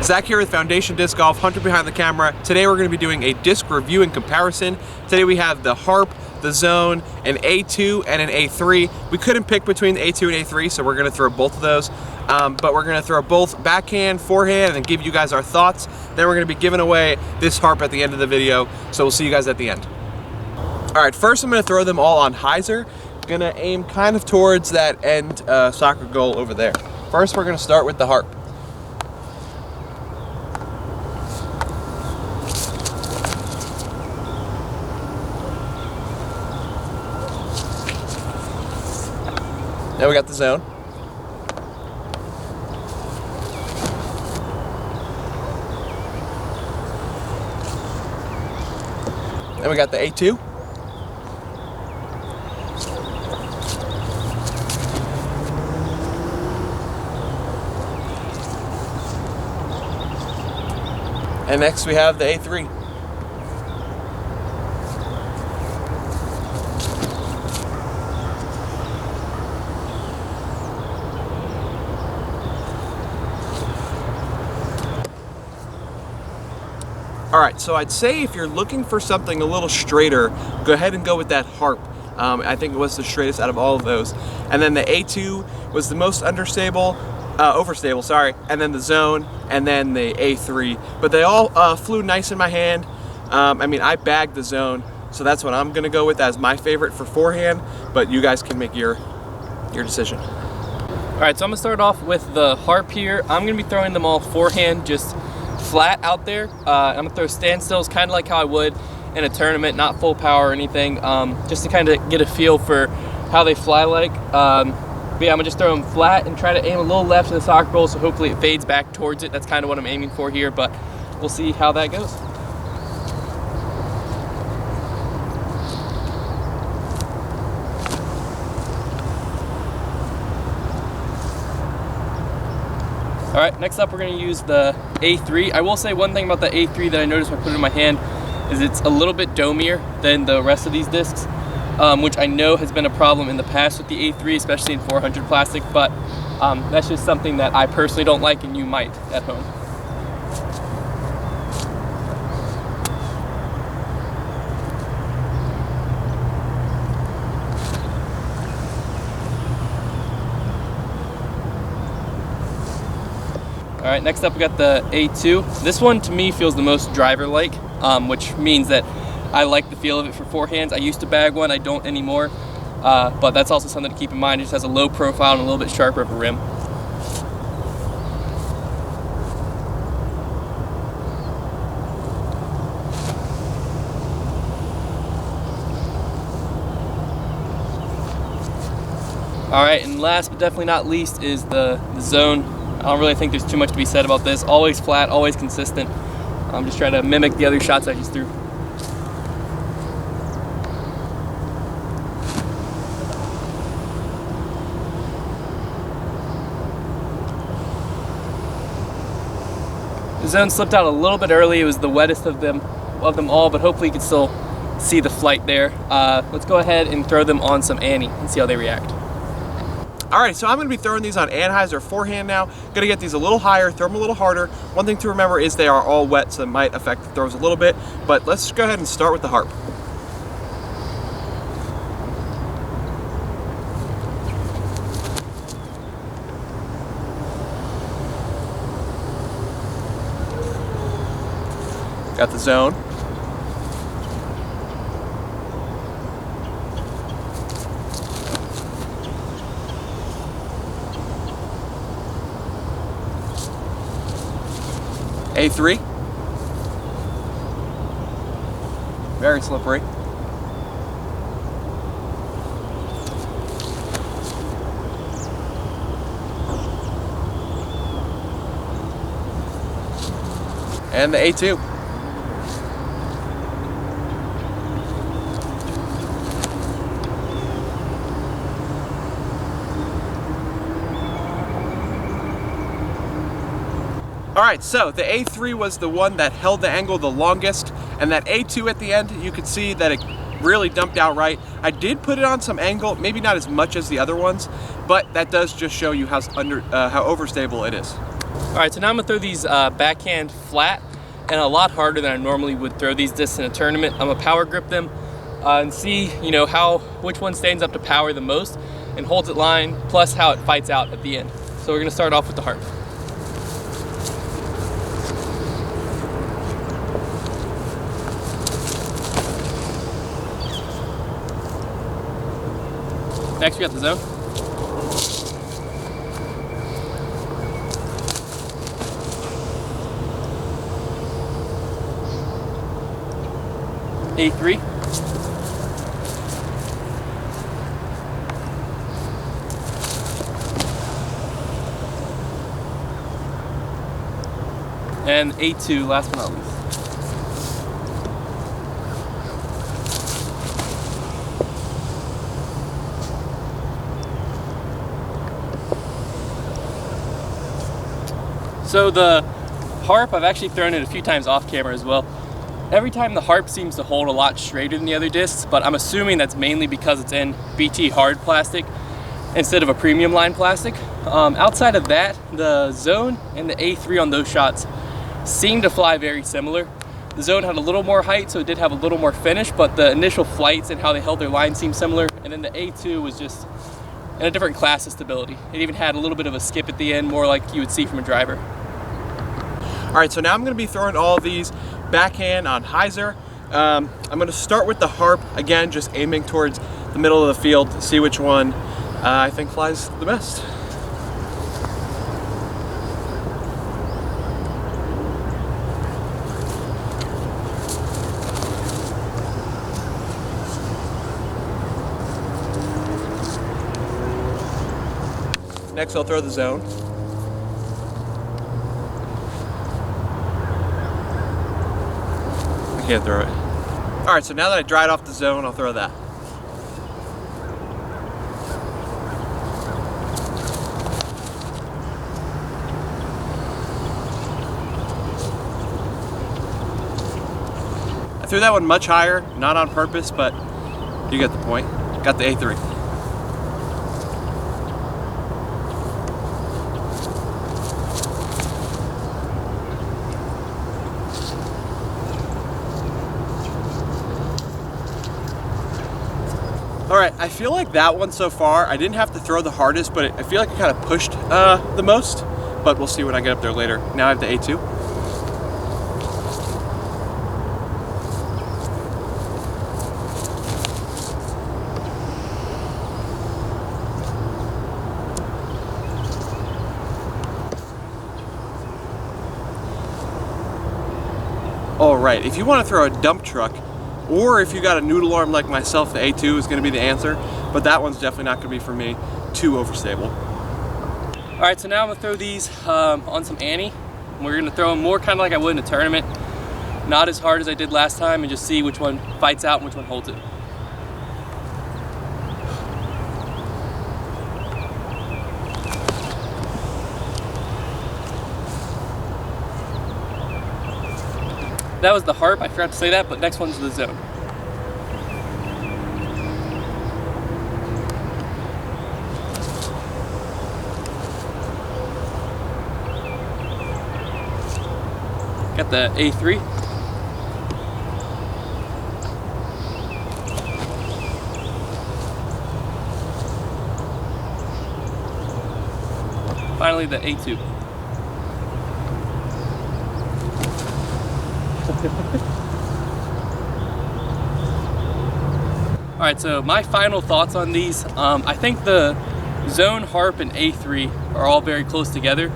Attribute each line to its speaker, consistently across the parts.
Speaker 1: Zach here with Foundation Disc Golf, Hunter behind the camera. Today we're going to be doing a disc review and comparison. Today we have the Harp, the Zone, an A2 and an A3. We couldn't pick between the A2 and A3, so we're going to throw both of those. But we're going to throw both backhand, forehand, and give you guys our thoughts. Then we're going to be giving away this Harp at the end of the video, so we'll see you guys at the end. Alright, first I'm going to throw them all on Hyzer. Going to aim kind of towards that end soccer goal over there. First we're going to start with the Harp. Now we got the Zone. Then we got the A2. And next we have the A3. Alright, so I'd say if you're looking for something a little straighter, go ahead and go with that Harp. I think it was the straightest out of all of those. And then the A2 was the most overstable, sorry. And then the Zone, and then the A3. But they all flew nice in my hand. I mean, I bagged the Zone, so that's what I'm gonna go with as my favorite for forehand, but you guys can make your decision.
Speaker 2: Alright, so I'm gonna start off with the Harp here. I'm gonna be throwing them all forehand, just flat out there. I'm gonna throw standstills kind of like how I would in a tournament, not full power or anything, just to kind of get a feel for how they fly like. But yeah, I'm gonna just throw them flat and try to aim a little left to the soccer goal, so hopefully it fades back towards it. That's kind of what I'm aiming for here, but we'll see how that goes. All right, next up we're gonna use the A3. I will say one thing about the A3 that I noticed when I put it in my hand is it's a little bit domier than the rest of these discs, which I know has been a problem in the past with the A3, especially in 400 plastic, but that's just something that I personally don't like and you might at home. All right, next up we got the A2. This one to me feels the most driver-like, which means that I like the feel of it for forehands. I used to bag one, I don't anymore, but that's also something to keep in mind. It just has a low profile and a little bit sharper of a rim. All right, and last but definitely not least is the Zone. I don't really think there's too much to be said about this. Always flat, always consistent. I'm just trying to mimic the other shots I just threw. The Zone slipped out a little bit early. It was the wettest of them all, but hopefully you can still see the flight there. Let's go ahead and throw them on some Annie and see how they react.
Speaker 1: Alright, so I'm going to be throwing these on Anhyzer forehand now. Going to get these a little higher, throw them a little harder. One thing to remember is they are all wet, so it might affect the throws a little bit. But let's go ahead and start with the Harp. Got the Zone. A3. Very slippery. And the A2. Alright, so the A3 was the one that held the angle the longest, and that A2 at the end, you could see that it really dumped out right. I did put it on some angle, maybe not as much as the other ones, but that does just show you how overstable it is.
Speaker 2: All right, so now I'm gonna throw these backhand flat and a lot harder than I normally would throw these discs in a tournament. I'm gonna power grip them and see, which one stands up to power the most and holds it line, plus how it fights out at the end. So we're gonna start off with the harp. Next, we got the zone. A3. And A2, last but not least. So the harp, I've actually thrown it a few times off camera as well. Every time the harp seems to hold a lot straighter than the other discs, but I'm assuming that's mainly because it's in BT hard plastic instead of a premium line plastic. Outside of that, the zone and the A3 on those shots seem to fly very similar. The zone had a little more height, so it did have a little more finish, but the initial flights and how they held their line seemed similar. And then the A2 was just in a different class of stability. It even had a little bit of a skip at the end, more like you would see from a driver.
Speaker 1: All right, so now I'm gonna be throwing all of these backhand on Hyzer. I'm gonna start with the harp, again, just aiming towards the middle of the field to see which one I think flies the best. Next, I'll throw the zone. I can't throw it. All right, so now that I dried off the zone, I'll throw that. I threw that one much higher, not on purpose, but you get the point. Got the A3. All right, I feel like that one so far, I didn't have to throw the hardest, but I feel like it kind of pushed the most, but we'll see when I get up there later. Now I have the A2. All right, if you want to throw a dump truck, or if you got a noodle arm like myself, the A2 is going to be the answer, but that one's definitely not going to be for me. Too overstable.
Speaker 2: All right, so now I'm gonna throw these on some Annie. We're gonna throw them more kind of like I would in a tournament, not as hard as I did last time, and just see which one fights out and which one holds it. That was the harp, I forgot to say that, but next one's the zone. Got the A3. Finally, the A2. All right, so my final thoughts on these. I think the zone, harp, and A3 are all very close together.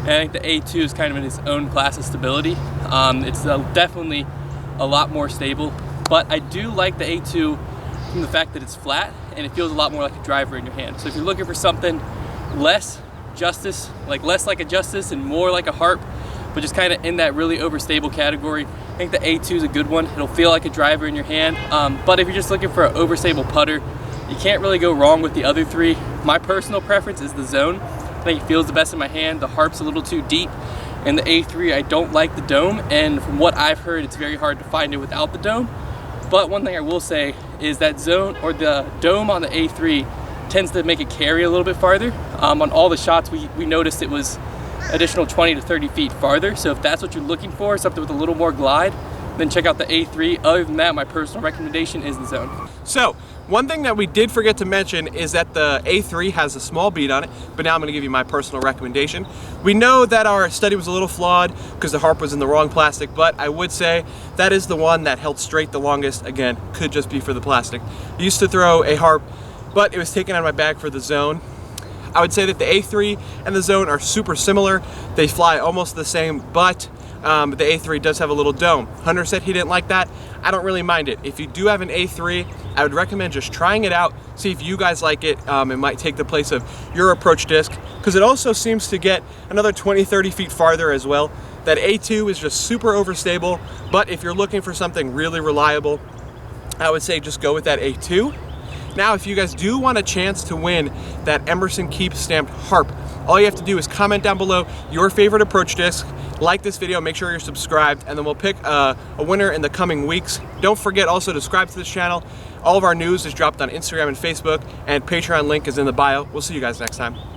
Speaker 2: And I think the A2 is kind of in its own class of stability. It's definitely a lot more stable, but I do like the A2 from the fact that it's flat and it feels a lot more like a driver in your hand. So if you're looking for something less justice, like less like a justice and more like a harp, but just kind of in that really overstable category, I think the A2 is a good one. It'll feel like a driver in your hand, but if you're just looking for an overstable putter, you can't really go wrong with the other three. My personal preference is the zone. I think it feels the best in my hand. The harp's a little too deep, and the A3, I don't like the dome, and from what I've heard, it's very hard to find it without the dome. But one thing I will say is that zone, or the dome on the A3, tends to make it carry a little bit farther. On all the shots, we noticed it was additional 20 to 30 feet farther. So if that's what you're looking for, something with a little more glide, then check out the A3. Other than that, my personal recommendation is the Zone.
Speaker 1: So, one thing that we did forget to mention is that the A3 has a small bead on it, but now I'm going to give you my personal recommendation. We know that our study was a little flawed because the harp was in the wrong plastic, but I would say that is the one that held straight the longest. Again, could just be for the plastic. I used to throw a harp, but it was taken out of my bag for the Zone. I would say that the A3 and the Zone are super similar. They fly almost the same, but the A3 does have a little dome. Hunter said he didn't like that. I don't really mind it. If you do have an A3, I would recommend just trying it out, see if you guys like it. It might take the place of your approach disc, because it also seems to get another 20-30 feet farther as well. That A2 is just super overstable, but if you're looking for something really reliable, I would say just go with that A2. Now, if you guys do want a chance to win that Emerson Keep stamped harp, all you have to do is comment down below your favorite approach disc, like this video, make sure you're subscribed, and then we'll pick a winner in the coming weeks. Don't forget also to subscribe to this channel. All of our news is dropped on Instagram and Facebook, and Patreon link is in the bio. We'll see you guys next time.